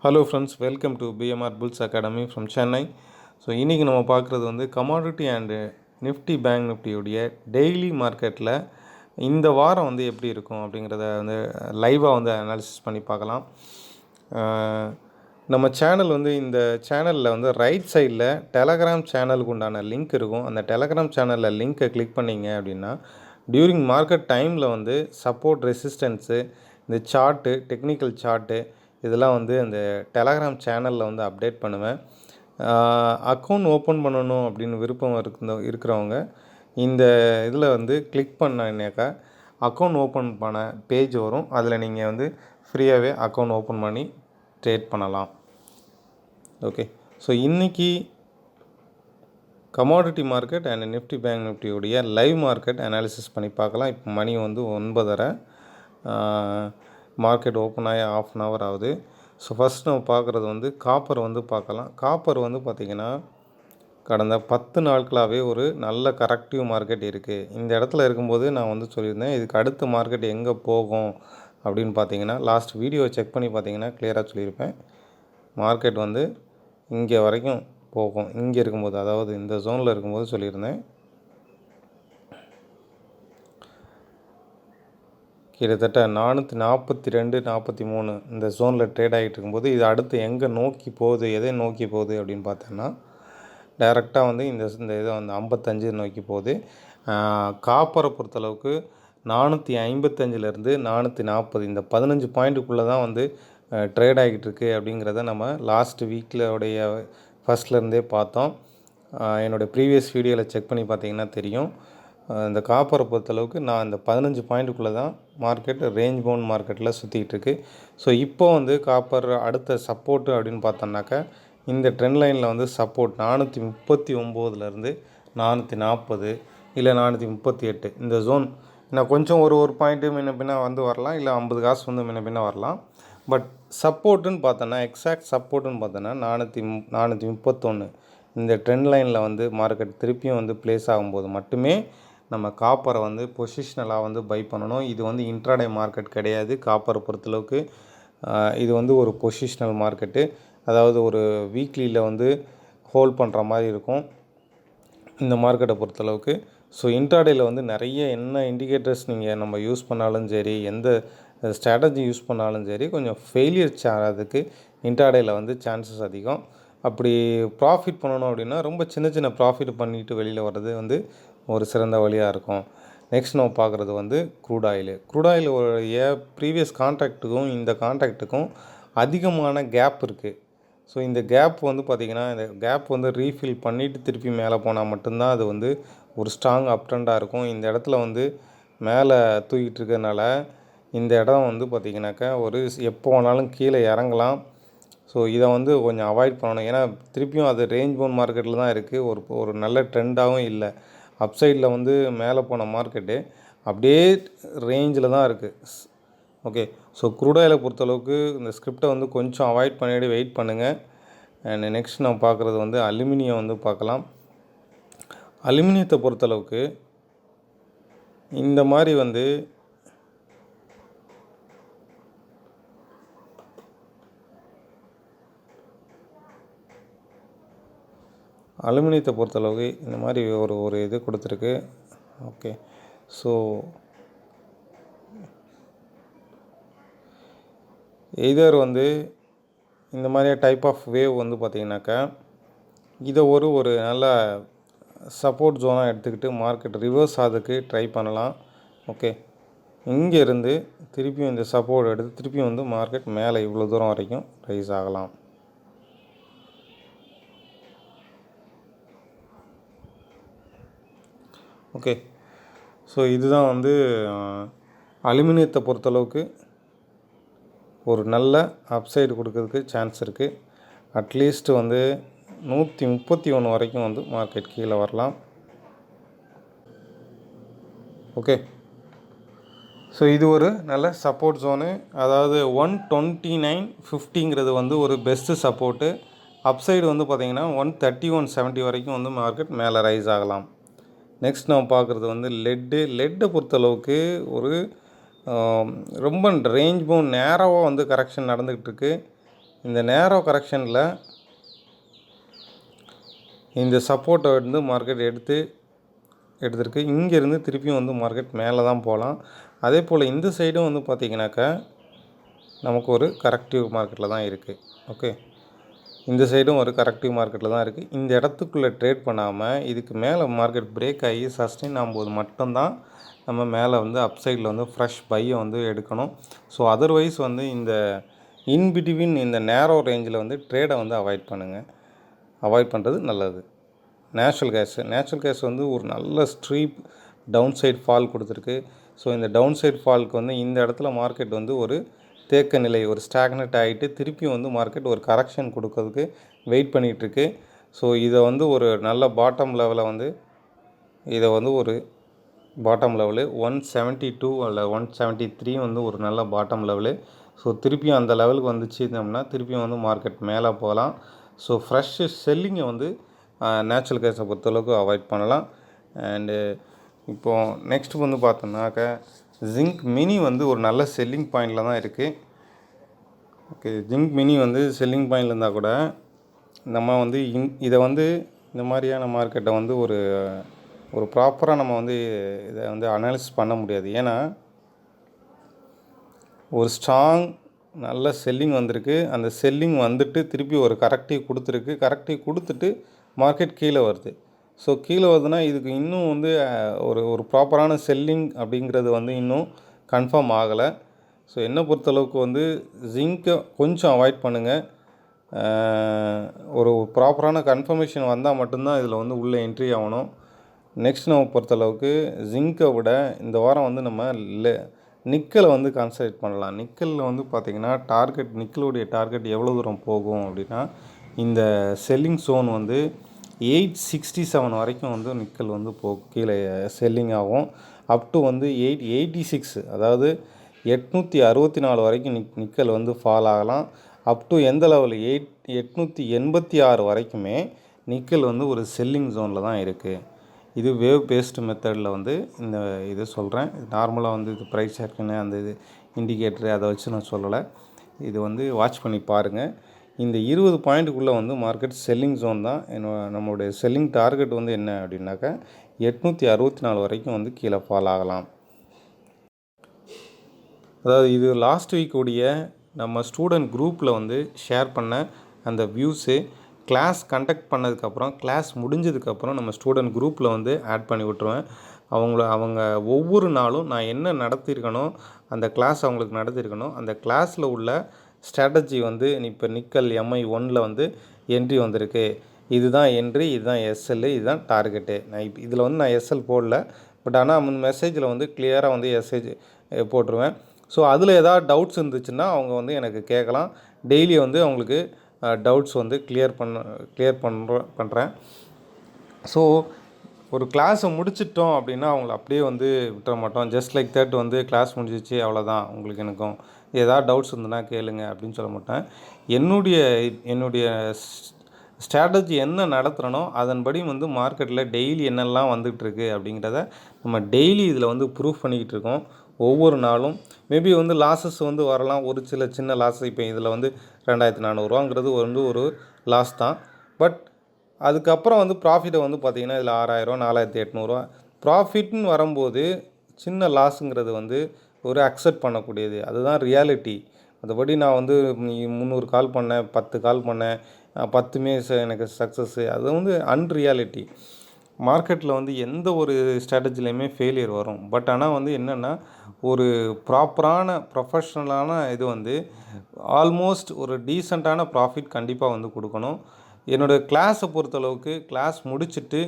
Hello friends, welcome to BMR Bulls Academy from Chennai. So இன்றைக்கி நம்ம பார்க்குறது வந்து கமாடிட்டி அண்டு நிஃப்டி பேங்க் நிஃப்டியுடைய டெய்லி மார்க்கெட்டில் இந்த வாரம் வந்து எப்படி இருக்கும் அப்படிங்கிறத வந்து லைவாக வந்து அனாலிசிஸ் பண்ணி பார்க்கலாம். நம்ம சேனல் வந்து இந்த சேனலில் வந்து ரைட் சைடில் டெலகிராம் சேனலுக்கு உண்டான லிங்க் இருக்கும். அந்த டெலகிராம் சேனலில் லிங்க்கை கிளிக் பண்ணிங்க அப்படின்னா டியூரிங் மார்க்கெட் டைமில் வந்து சப்போர்ட் ரெசிஸ்டன்ஸு, இந்த சார்ட்டு, டெக்னிக்கல் சார்ட்டு இதெல்லாம் வந்து அந்த டெலகிராம் சேனலில் வந்து அப்டேட் பண்ணுவேன். அக்கௌண்ட் ஓப்பன் பண்ணணும் அப்படின்னு விருப்பம் இருக்கிறவங்க இந்த இதில் வந்து கிளிக் பண்ணாக்கா அக்கௌண்ட் ஓப்பன் பண்ண பேஜ் வரும். அதில் நீங்கள் வந்து ஃப்ரீயாகவே அக்கௌண்ட் ஓப்பன் பண்ணி ட்ரேட் பண்ணலாம். ஓகே, ஸோ இன்றைக்கி commodity market and Nifty bank நிஃப்டியுடைய லைவ் மார்க்கெட் அனாலிசிஸ் பண்ணி பார்க்கலாம். இப்போ மணி வந்து 9:30, மார்க்கெட் ஓப்பன் ஆகி ஆஃப் அன் ஹவர் ஆகுது. ஸோ ஃபஸ்ட் நம்ம பார்க்குறது வந்து காப்பர் வந்து பார்க்கலாம். காப்பர் வந்து பார்த்திங்கன்னா கடந்த 10 நாட்களாகவே ஒரு நல்ல கரெக்டிவ் மார்க்கெட் இருக்குது. இந்த இடத்துல இருக்கும்போது நான் வந்து சொல்லியிருந்தேன் இதுக்கு அடுத்த மார்க்கெட் எங்கே போகும் அப்படின்னு பார்த்தீங்கன்னா, லாஸ்ட் வீடியோ செக் பண்ணி பார்த்தீங்கன்னா கிளியராக சொல்லியிருப்பேன். மார்க்கெட் வந்து இங்கே வரைக்கும் போகும். இங்கே இருக்கும்போது, அதாவது இந்த ஜோனில் இருக்கும்போது சொல்லியிருந்தேன். கிட்டத்தட்ட 442, 43 இந்த ஜோனில் ட்ரேட் ஆகிட்டு இருக்கும்போது இது அடுத்து எங்கே நோக்கி போகுது, எதை நோக்கி போகுது அப்படின்னு பார்த்தோன்னா டைரெக்டாக வந்து இந்த இதை வந்து 55 நோக்கி போகுது. காப்பரை பொறுத்தளவுக்கு 455லேருந்து 440 இந்த 15 பாயிண்ட்டுக்குள்ளே தான் வந்து ட்ரேட் ஆகிட்டு இருக்குது அப்படிங்கிறத நம்ம லாஸ்ட் வீக்கில் ஃபஸ்ட்லேருந்தே பார்த்தோம். என்னுடைய ப்ரீவியஸ் வீடியோவில் செக் பண்ணி பார்த்தீங்கன்னா தெரியும். இந்த காப்பரை பொறுத்தளவுக்கு நான் இந்த 15 பாயிண்ட்டுக்குள்ளே தான் மார்க்கெட் ரேஞ்ச் பவுண்ட் மார்க்கெட்டில் சுற்றிக்கிட்டு இருக்குது. ஸோ இப்போ வந்து காப்பர் அடுத்த சப்போர்ட்டு அப்படின்னு பார்த்தோம்னாக்கா இந்த ட்ரெண்ட் லைனில் வந்து சப்போர்ட் 439லேருந்து 440 இல்லை 438 இந்த ஜோன். இன்னும் கொஞ்சம் ஒரு பாயிண்ட்டு முன்ன பின்ன வந்து வரலாம், இல்லை 50 காசு வந்து முன்ன பின்ன வரலாம். பட் சப்போர்ட்டுன்னு பார்த்தோன்னா எக்ஸாக்ட் சப்போர்ட்டுன்னு பார்த்தோன்னா 431 இந்த ட்ரெண்ட் லைனில் வந்து மார்க்கெட் திருப்பியும் வந்து ப்ளேஸ் ஆகும்போது மட்டுமே நம்ம காப்பரை வந்து பொசிஷ்னலாக வந்து பை பண்ணணும். இது வந்து இன்ட்ராடே மார்க்கெட் கிடையாது. காப்பரை பொறுத்தளவுக்கு இது வந்து ஒரு பொசிஷ்னல் மார்க்கெட்டு, அதாவது ஒரு வீக்லியில் வந்து ஹோல்ட் பண்ணுற மாதிரி இருக்கும் இந்த மார்க்கெட்டை பொறுத்தளவுக்கு. ஸோ இன்ட்ராடேயில் வந்து நிறைய என்ன இண்டிகேட்டர்ஸ் நம்ம யூஸ் பண்ணாலும் சரி, எந்த ஸ்ட்ராட்டஜி யூஸ் பண்ணாலும் சரி, கொஞ்சம் ஃபெயிலியர் ஆகிறதுக்கு இன்ட்ராடேயில் வந்து சான்சஸ் அதிகம். அப்படி ப்ராஃபிட் பண்ணணும் அப்படின்னா ரொம்ப சின்ன ப்ராஃபிட் பண்ணிவிட்டு வெளியில் வர்றது வந்து ஒரு சிறந்த வழியாக இருக்கும். நெக்ஸ்ட் நம்ம பார்க்குறது வந்து க்ரூட் ஆயில் உடைய ப்ரீவியஸ் கான்ட்ராக்ட்டுக்கும் இந்த கான்ட்ராக்ட்டுக்கும் அதிகமான கேப் இருக்குது. ஸோ இந்த கேப் வந்து பார்த்திங்கன்னா இந்த கேப் வந்து ரீஃபில் பண்ணிவிட்டு திருப்பி மேலே போனால் மட்டும்தான் அது வந்து ஒரு ஸ்ட்ராங் அப் ட்ரெண்டாக இருக்கும். இந்த இடத்துல வந்து மேலே தூக்கிட்டு இருக்கிறதுனால இந்த இடம் வந்து பார்த்திங்கனாக்கா ஒரு எப்போ வேணாலும் கீழே இறங்கலாம். ஸோ இதை வந்து கொஞ்சம் அவாய்ட் பண்ணணும். ஏன்னா திருப்பியும் அது ரேஞ்ச் பவுண்ட் மார்க்கெட்டில் தான் இருக்குது. ஒரு நல்ல ட்ரெண்டாகவும் இல்லை. அப்சைடில் வந்து மேலே போன மார்க்கெட்டு அப்படியே ரேஞ்சில் தான் இருக்குது. ஓகே, ஸோ க்ரூட் ஆயிலை பொறுத்தளவுக்கு இந்த ஸ்கிரிப்டை வந்து கொஞ்சம் அவாய்ட் பண்ணிவிட்டு வெயிட் பண்ணுங்கள். அண்ட் நெக்ஸ்ட் நம்ம பார்க்குறது வந்து அலுமினியம் வந்து பார்க்கலாம். அலுமினியத்தை பொறுத்தளவுக்கு இந்த மாதிரி வந்து அலுமினியத்தை பொறுத்தளவுக்கு இந்த மாதிரி ஒரு இது கொடுத்துருக்கு. ஓகே, ஸோ எதர் வந்து இந்த மாதிரி டைப் ஆஃப் வேவ் வந்து பார்த்திங்கனாக்கா இதை ஒரு நல்ல சப்போர்ட் ஜோனாக எடுத்துக்கிட்டு மார்க்கெட் ரிவர்ஸ் ஆகிறதுக்கு ட்ரை பண்ணலாம். ஓகே, இங்கேருந்து திருப்பியும் இந்த சப்போர்ட் எடுத்து திருப்பியும் வந்து மார்க்கெட் மேலே இவ்வளோ தூரம் வரைக்கும் ரைஸ் ஆகலாம். ஓகே, ஸோ இதுதான் வந்து அலுமினியத்தை பொறுத்தளவுக்கு ஒரு நல்ல அப்சைடு கொடுக்கறதுக்கு சான்ஸ் இருக்குது. அட்லீஸ்ட் வந்து 131 வரைக்கும் வந்து மார்க்கெட் கீழே வரலாம். ஓகே, ஸோ இது ஒரு நல்ல சப்போர்ட் ஜோனு, அதாவது 129.50 வந்து ஒரு பெஸ்ட்டு சப்போர்ட்டு. அப்சைடு வந்து பார்த்திங்கன்னா 131.70 வரைக்கும் வந்து மார்க்கெட் மேலே ரைஸ் ஆகலாம். நெக்ஸ்ட் நம்ம பார்க்குறது வந்து லெட்டை பொறுத்தளவுக்கு ஒரு ரொம்ப ரேஞ்ச் பவுண்ட் நேராக வந்து கரெக்ஷன் நடந்துக்கிட்டு இருக்குது. இந்த நேரோ கரெக்ஷனில் இந்த சப்போர்ட்டை வந்து மார்க்கெட் எடுத்திருக்கு. இங்கேருந்து திருப்பியும் வந்து மார்க்கெட் மேலே தான் போகலாம். அதே போல் இந்த சைடும் வந்து பார்த்திங்கனாக்கா நமக்கு ஒரு கரெக்டிவ் மார்க்கெட்டில் தான் இருக்குது. ஓகே, இந்த சைடும் ஒரு கரெக்டிவ் மார்க்கெட்டில் தான் இருக்குது. இந்த இடத்துக்குள்ளே ட்ரேட் பண்ணாமல் இதுக்கு மேலே மார்க்கெட் பிரேக் ஆகி சஸ்டெயின் ஆகும்போது மட்டும்தான் நம்ம மேலே வந்து அப்சைடில் வந்து ஃப்ரெஷ் பையை வந்து எடுக்கணும். ஸோ அதர்வைஸ் வந்து இந்த இன்பிட்வீன் இந்த நேரோ ரேஞ்சில் வந்து ட்ரேடை வந்து அவாய்ட் பண்ணுறது நல்லது. நேச்சுரல் கேஸ் வந்து ஒரு நல்ல ஸ்ட்ரீப் டவுன் சைட் ஃபால் கொடுத்துருக்கு. ஸோ இந்த டவுன் சைட் ஃபாலுக்கு வந்து இந்த இடத்துல மார்க்கெட் வந்து ஒரு தேக்க நிலை, ஒரு ஸ்டாக்னட் ஆகிட்டு திருப்பியும் வந்து மார்க்கெட் ஒரு கரெக்ஷன் கொடுக்கறதுக்கு வெயிட் பண்ணிகிட்ருக்கு. ஸோ இதை வந்து ஒரு நல்ல பாட்டம் லெவலில் வந்து ஒரு பாட்டம் லெவலு 172 அல்ல 173 வந்து ஒரு நல்ல பாட்டம் லெவலு. ஸோ திருப்பியும் அந்த லெவலுக்கு வந்துச்சுன்னா திருப்பியும் வந்து மார்க்கெட் மேலே போகலாம். ஸோ ஃப்ரெஷ்ஷு செல்லிங்கை வந்து நேச்சுரல் கேஸை பொறுத்தளவுக்கு அவாய்ட் பண்ணலாம். அண்டு இப்போது நெக்ஸ்ட் வந்து பார்த்தோம்னாக்க ஜிங்க் மினி வந்து ஒரு நல்ல செல்லிங் பாயிண்டில் தான் இருக்குது. ஓகே, ஜிங்க் மினி வந்து செல்லிங் பாயிண்டில் இருந்தால் கூட நம்ம வந்து இதை வந்து இந்த மாதிரியான மார்க்கெட்டை வந்து ஒரு ப்ராப்பராக நம்ம வந்து இதை வந்து அனாலிசிஸ் பண்ண முடியாது. ஏன்னா ஒரு ஸ்ட்ராங் நல்ல செல்லிங் வந்திருக்கு. அந்த செல்லிங் வந்துட்டு திருப்பி ஒரு கரெக்டிவ் கொடுத்துட்டு மார்க்கெட் கீழே வருது. ஸோ கீழே வருதுன்னா இதுக்கு இன்னும் வந்து ஒரு ப்ராப்பரான செல்லிங் அப்படிங்கிறது வந்து இன்னும் கன்ஃபார்ம் ஆகலை. ஸோ என்னை பொறுத்தளவுக்கு வந்து ஜிங்கை கொஞ்சம் அவாய்ட் பண்ணுங்கள். ஒரு ப்ராப்பரான கன்ஃபர்மேஷன் வந்தால் மட்டும்தான் இதில் வந்து உள்ளே என்ட்ரி ஆகணும். நெக்ஸ்ட் நம்ம பொறுத்தளவுக்கு ஜிங்கை விட இந்த வாரம் வந்து நம்ம நிக்கலை வந்து கான்சன்ட்ரேட் பண்ணலாம். நிக்கலில் வந்து பார்த்திங்கன்னா நிக்கலுடைய டார்கெட் எவ்வளோ தூரம் போகும் அப்படின்னா இந்த செல்லிங் ஜோன் வந்து 867 வரைக்கும் வந்து நிக்கல் வந்து கீழே செல்லிங் ஆகும். அப் டு வந்து 886, அதாவது 864 வரைக்கும் நிக்கல் வந்து ஃபால் ஆகலாம். அப் டு எந்த லெவல் 886 வரைக்குமே நிக்கல் வந்து ஒரு செல்லிங் ஜோனில் தான் இருக்குது. இது வேவ் பேஸ்டு மெத்தடில் வந்து இது சொல்கிறேன். நார்மலாக வந்து இது ப்ரைஸ் ஆக்ஷனு அந்த இது இண்டிகேட்டரு அதை வச்சு நான் சொல்லலை. இது வந்து வாட்ச் பண்ணி பாருங்கள். இந்த 20 பாயிண்ட்டுக்குள்ளே வந்து மார்க்கெட் செல்லிங் ஜோன் தான். நம்மளுடைய செல்லிங் டார்கெட் வந்து என்ன அப்படின்னாக்கா 864 வரைக்கும் வந்து கீழே ஃபால் ஆகலாம். அதாவது இது லாஸ்ட் வீக் உடைய நம்ம ஸ்டூடெண்ட் குரூப்பில் வந்து ஷேர் பண்ண அந்த வியூஸு கிளாஸ் கண்டக்ட் பண்ணதுக்கப்புறம் கிளாஸ் முடிஞ்சதுக்கப்புறம் நம்ம ஸ்டூடெண்ட் குரூப்பில் வந்து ஆட் பண்ணி விட்ருவேன். அவங்க ஒவ்வொரு நாளும் நான் என்ன நடத்தியிருக்கனோ அந்த கிளாஸ் அவங்களுக்கு நடத்தியிருக்கணும். அந்த கிளாஸில் உள்ள ஸ்ட்ராட்டஜி வந்து இப்போ நிக்கல் MI1 வந்து என்ட்ரி வந்திருக்கு. இதுதான் என்ட்ரி, இதுதான் SL, இதுதான் டார்கெட்டு. இதில் வந்து நான் SL போடல. பட் ஆனால் மெசேஜில் வந்து கிளியராக வந்து போட்டுருவேன். ஸோ அதில் ஏதாவது டவுட்ஸ் இருந்துச்சுன்னா அவங்க வந்து எனக்கு கேட்கலாம். டெய்லி வந்து அவங்களுக்கு டவுட்ஸ் வந்து கிளியர் பண்ணுறேன். ஸோ ஒரு கிளாஸை முடிச்சிட்டோம் அப்படின்னா அவங்கள அப்படியே வந்து விட்டுற மாட்டோம். ஜஸ்ட் லைக் தட் வந்து கிளாஸ் முடிஞ்சிச்சு அவ்வளோதான், உங்களுக்கு எனக்கும் ஏதாவது டவுட்ஸ் இருந்ததுன்னா கேளுங்க அப்படின்னு சொல்ல மாட்டேன். என்னுடைய ஸ்ட்ராட்டஜி என்ன நடத்துகிறனோ அதன்படி வந்து மார்க்கெட்டில் டெய்லி என்னெல்லாம் வந்துகிட்ருக்கு அப்படிங்கிறத நம்ம டெய்லி இதில் வந்து ப்ரூஃப் பண்ணிக்கிட்டு இருக்கோம். ஒவ்வொரு நாளும் மேபி வந்து லாஸஸ் வந்து வரலாம். ஒரு சின்ன லாஸ் இப்போ இதில் வந்து 2400 வந்து ஒரு லாஸ் தான். பட் அதுக்கப்புறம் வந்து ப்ராஃபிட்டை வந்து பார்த்திங்கன்னா இதில் 6000, 4800 ப்ராஃபிட்னு வரும்போது சின்ன லாஸுங்கிறது வந்து ஒரு அக்செப்ட் பண்ணக்கூடியது. அதுதான் ரியாலிட்டி. மற்றபடி நான் வந்து 300 கால் பண்ணேன், 10 கால் பண்ணேன், 10மே எனக்கு சக்ஸஸ்ஸு, அது வந்து அன்ரியாலிட்டி. மார்க்கெட்டில் வந்து எந்த ஒரு ஸ்ட்ராட்டஜிலையுமே ஃபெயிலியர் வரும். பட் ஆனால் வந்து என்னென்னா ஒரு ப்ராப்பரான ப்ரொஃபஷ்னலான இது வந்து ஆல்மோஸ்ட் ஒரு டீசெண்டான ப்ராஃபிட் கண்டிப்பாக வந்து கொடுக்கணும். என்னோடய கிளாஸை பொறுத்தளவுக்கு கிளாஸ் முடிச்சுட்டு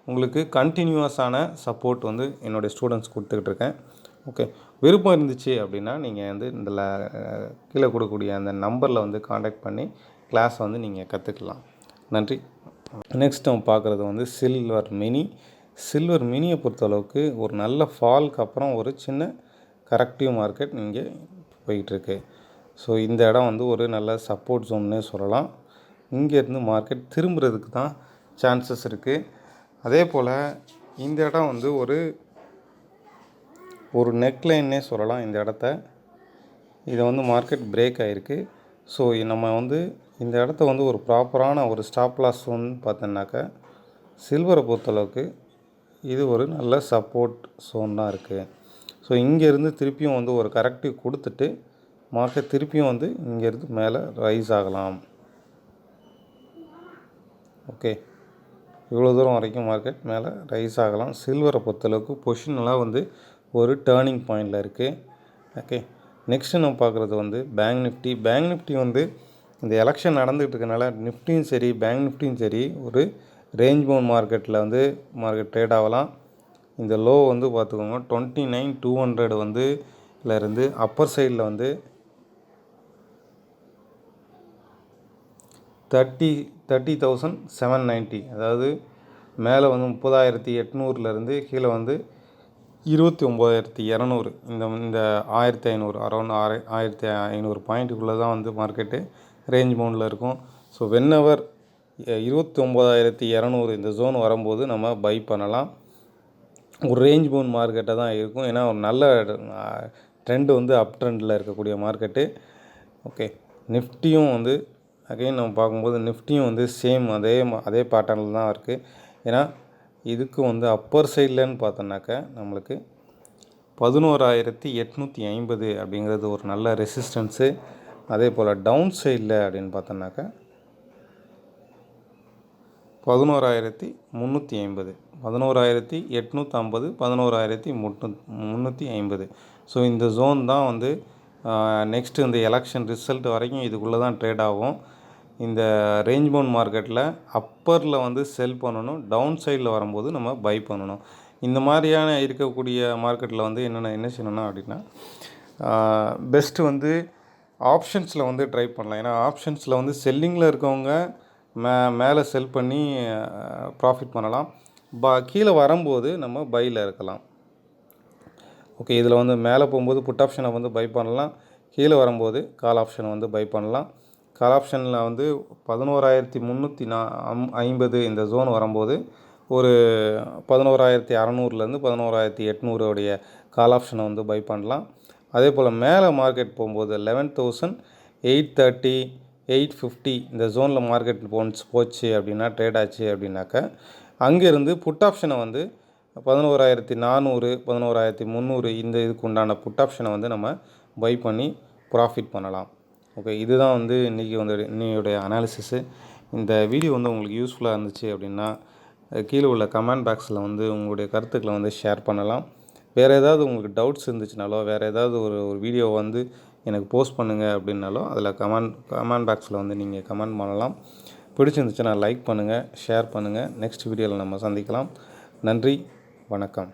உங்களுக்கு கண்டினியூஸான சப்போர்ட் வந்து என்னுடைய ஸ்டூடெண்ட்ஸ் கொடுத்துக்கிட்டு இருக்கேன். ஓகே, விருப்பம் இருந்துச்சு அப்படின்னா நீங்கள் வந்து கீழே கொடுக்கக்கூடிய அந்த நம்பரில் வந்து காண்டாக்ட் பண்ணி கிளாஸை வந்து நீங்கள் கற்றுக்கலாம். நன்றி. நெக்ஸ்ட் நம்ம பார்க்குறது வந்து சில்வர் மினியை பொறுத்தளவுக்கு ஒரு நல்ல ஃபால்க்கு அப்புறம் ஒரு சின்ன கரெக்டிவ் மார்க்கெட் இங்கே போயிட்டுருக்கு. ஸோ இந்த இடம் வந்து ஒரு நல்ல சப்போர்ட் ஜோன்னே சொல்லலாம். இங்கேருந்து மார்க்கெட் திரும்புறதுக்கு தான் சான்சஸ் இருக்குது. அதே போல் இந்த இடம் வந்து ஒரு நெக்லைன்னே சொல்லலாம். இந்த இடத்த இதை வந்து மார்க்கெட் பிரேக் ஆகிருக்கு. ஸோ நம்ம வந்து இந்த இடத்த வந்து ஒரு ப்ராப்பரான ஒரு ஸ்டாப் லாஸ் ஜோன் பார்த்தோன்னாக்கா சில்வரை பொறுத்தளவுக்கு இது ஒரு நல்ல சப்போர்ட் ஜோன் தான் இருக்குது. ஸோ இங்கேருந்து திருப்பியும் வந்து ஒரு கரெக்டிவ் கொடுத்துட்டு மார்க்கெட் திருப்பியும் வந்து இங்கேருந்து மேலே ரைஸ் ஆகலாம். ஓகே, இவ்வளோ தூரம் வரைக்கும் மார்க்கெட் மேலே ரைஸ் ஆகலாம். சில்வரை பொறுத்தளவுக்கு பொசிஷனெலாம் வந்து ஒரு டேர்னிங் பாயிண்டில் இருக்குது. ஓகே, நெக்ஸ்ட்டு நம்ம பார்க்குறது வந்து பேங்க் நிஃப்டி. பேங்க் நிஃப்டி வந்து இந்த எலெக்ஷன் நடந்துகிட்டு இருக்கனால நிஃப்டியும் சரி பேங்க் நிஃப்டியும் சரி ஒரு ரேஞ்ச் பவுண்ட் மார்க்கெட்டில் வந்து மார்க்கெட் ட்ரேட் ஆகலாம். இந்த லோ வந்து பார்த்துக்கோங்க 29,200 வந்து இருந்து அப்பர் சைடில் வந்து 30,790, அதாவது மேலே வந்து 30,800 கீழே வந்து 29,200, இந்த 1,500 அரௌண்ட் 1,500 பாயிண்ட்டுக்குள்ளே தான் வந்து மார்க்கெட்டு ரேஞ்ச் பவுண்டில் இருக்கும். ஸோ வென்எவர் 29,200 இந்த ஜோன் வரும்போது நம்ம பை பண்ணலாம். ஒரு ரேஞ்ச் பவுண்ட் மார்க்கெட்டாக தான் இருக்கும். ஏன்னா ஒரு நல்ல ட்ரெண்டு வந்து அப் ட்ரெண்டில் இருக்கக்கூடிய மார்க்கெட்டு. ஓகே, நிஃப்டியும் வந்து அகைன் நம்ம பார்க்கும்போது நிஃப்டியும் வந்து சேம் அதே பேட்டர்னில் தான் இருக்குது. ஏன்னா இதுக்கு வந்து அப்பர் சைட்லன்னு பார்த்தோன்னாக்கா நம்மளுக்கு 11,850 அப்படிங்கிறது ஒரு நல்ல ரெசிஸ்டன்ஸு. அதே போல் டவுன் சைடில் அப்படின்னு பார்த்தோன்னாக்கா 11,350, 11,850, 11,350. ஸோ இந்த ஜோன் தான் வந்து நெக்ஸ்ட்டு இந்த எலெக்ஷன் ரிசல்ட் வரைக்கும் இதுக்குள்ளே தான் ட்ரேட் ஆகும். இந்த ரேஞ்ச் பவுண்ட் மார்க்கெட்டில் அப்பரில் வந்து செல் பண்ணணும், டவுன் சைடில் வரும்போது நம்ம பை பண்ணணும். இந்த மாதிரியான இருக்கக்கூடிய மார்க்கெட்டில் வந்து என்ன செய்யணும்னா அப்படின்னா பெஸ்ட்டு வந்து ஆப்ஷன்ஸில் வந்து ட்ரை பண்ணலாம். ஏன்னா ஆப்ஷன்ஸில் வந்து செல்லிங்கில் இருக்கவங்க மேலே செல் பண்ணி ப்ராஃபிட் பண்ணலாம். கீழே வரும்போது நம்ம பையில் இருக்கலாம். ஓகே, இதில் வந்து மேலே போகும்போது புட் ஆப்ஷனை வந்து பை பண்ணலாம், கீழே வரும்போது கால் ஆப்ஷனை வந்து பை பண்ணலாம். கால் ஆப்ஷனில் வந்து 11,350 இந்த ஜோன் வரும்போது ஒரு 11,600 11,800 உடைய கால் ஆப்ஷனை வந்து பை பண்ணலாம். அதே போல் மேலே மார்க்கெட் போகும்போது 11,830, 850 இந்த ஜோனில் மார்க்கெட் போச்சு அப்படின்னா ட்ரேட் ஆச்சு அப்படின்னாக்கா அங்கேருந்து புட் ஆப்ஷனை வந்து 11,400, 11,300 இந்த இதுக்கு உண்டான புட் ஆப்ஷனை வந்து நம்ம பை பண்ணி ப்ராஃபிட் பண்ணலாம். ஓகே, இதுதான் வந்து இன்றைக்கி வந்து இன்னையோடைய அனாலிசிஸு. இந்த வீடியோ வந்து உங்களுக்கு யூஸ்ஃபுல்லாக இருந்துச்சு அப்படின்னா கீழே உள்ள கமெண்ட் பாக்ஸில் வந்து உங்களுடைய கருத்துக்களை வந்து ஷேர் பண்ணலாம். வேறு ஏதாவது உங்களுக்கு டவுட்ஸ் இருந்துச்சுனாலோ வேறு ஏதாவது ஒரு வீடியோ வந்து எனக்கு போஸ்ட் பண்ணுங்கள் அப்படின்னாலும் அதில் கமெண்ட் பாக்ஸில் வந்து நீங்கள் கமெண்ட் பண்ணலாம். பிடிச்சிருந்துச்சுன்னா லைக் பண்ணுங்கள், ஷேர் பண்ணுங்கள். நெக்ஸ்ட் வீடியோவில் நம்ம சந்திக்கலாம். நன்றி, வணக்கம்.